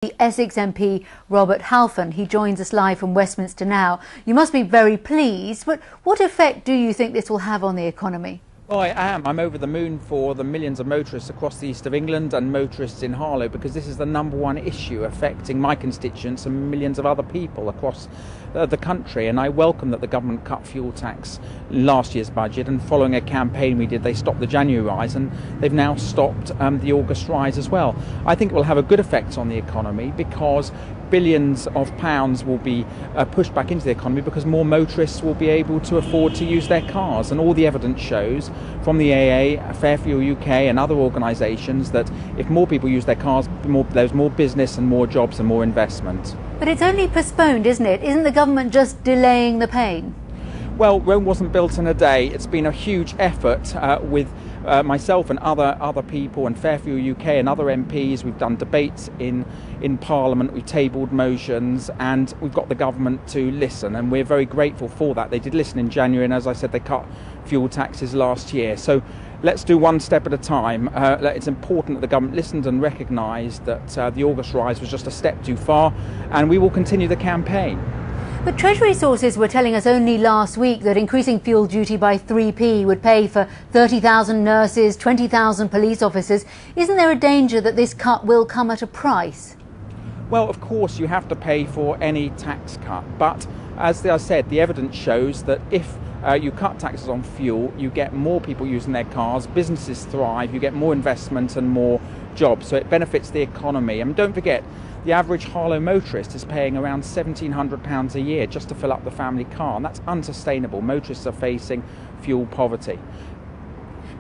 The Essex MP Robert Halfon. He joins us live from Westminster now. You must be very pleased, but what effect do you think this will have on the economy? Well, I am. I'm over the moon for the millions of motorists across the east of England and motorists in Harlow, because this is the #1 issue affecting my constituents and millions of other people across the country. And I welcome that the government cut fuel tax in last year's budget, and following a campaign we did, they stopped the January rise, and they've now stopped the August rise as well. I think it will have a good effect on the economy, because billions of pounds will be pushed back into the economy, because more motorists will be able to afford to use their cars. And all the evidence shows from the AA, Fair Fuel UK and other organisations that if more people use their cars, there's more business and more jobs and more investment. But it's only postponed, isn't it? Isn't the government just delaying the pain? Well, Rome wasn't built in a day. It's been a huge effort with myself and other people and Fair Fuel UK and other MPs. We've done debates in Parliament, we've tabled motions, and we've got the government to listen, and we're very grateful for that. They did listen in January, and as I said, they cut fuel taxes last year. So let's do one step at a time. It's important that the government listened and recognised that the August rise was just a step too far, and we will continue the campaign. But Treasury sources were telling us only last week that increasing fuel duty by 3p would pay for 30,000 nurses, 20,000 police officers. Isn't there a danger that this cut will come at a price? Well, of course you have to pay for any tax cut, but as I said, the evidence shows that if you cut taxes on fuel, you get more people using their cars, businesses thrive, you get more investment and more jobs, so it benefits the economy. And don't forget, the average Harlow motorist is paying around £1,700 a year just to fill up the family car, and that's unsustainable. Motorists are facing fuel poverty.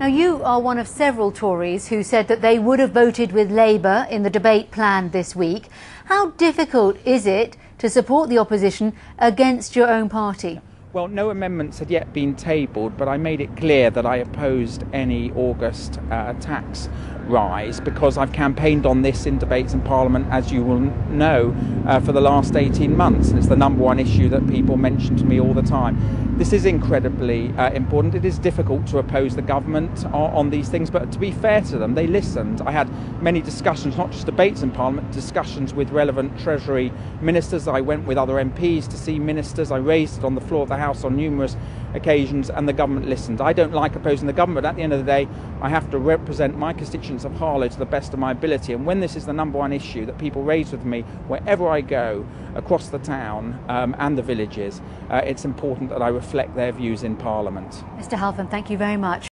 Now, you are one of several Tories who said that they would have voted with Labour in the debate planned this week. How difficult is it to support the opposition against your own party? Well, no amendments had yet been tabled, but I made it clear that I opposed any August tax rise, because I've campaigned on this in debates in Parliament, as you will know, for the last 18 months, and it's the #1 issue that people mention to me all the time. This is incredibly important. It is difficult to oppose the government on these things, but to be fair to them, they listened. I had many discussions, not just debates in Parliament, discussions with relevant Treasury ministers. I went with other MPs to see ministers. I raised it on the floor of the House on numerous occasions, and the government listened. I don't like opposing the government, but at the end of the day, I have to represent my constituents of Harlow to the best of my ability. And when this is the #1 issue that people raise with me wherever I go across the town and the villages, it's important that I reflect their views in Parliament. Mr. Halfon, thank you very much.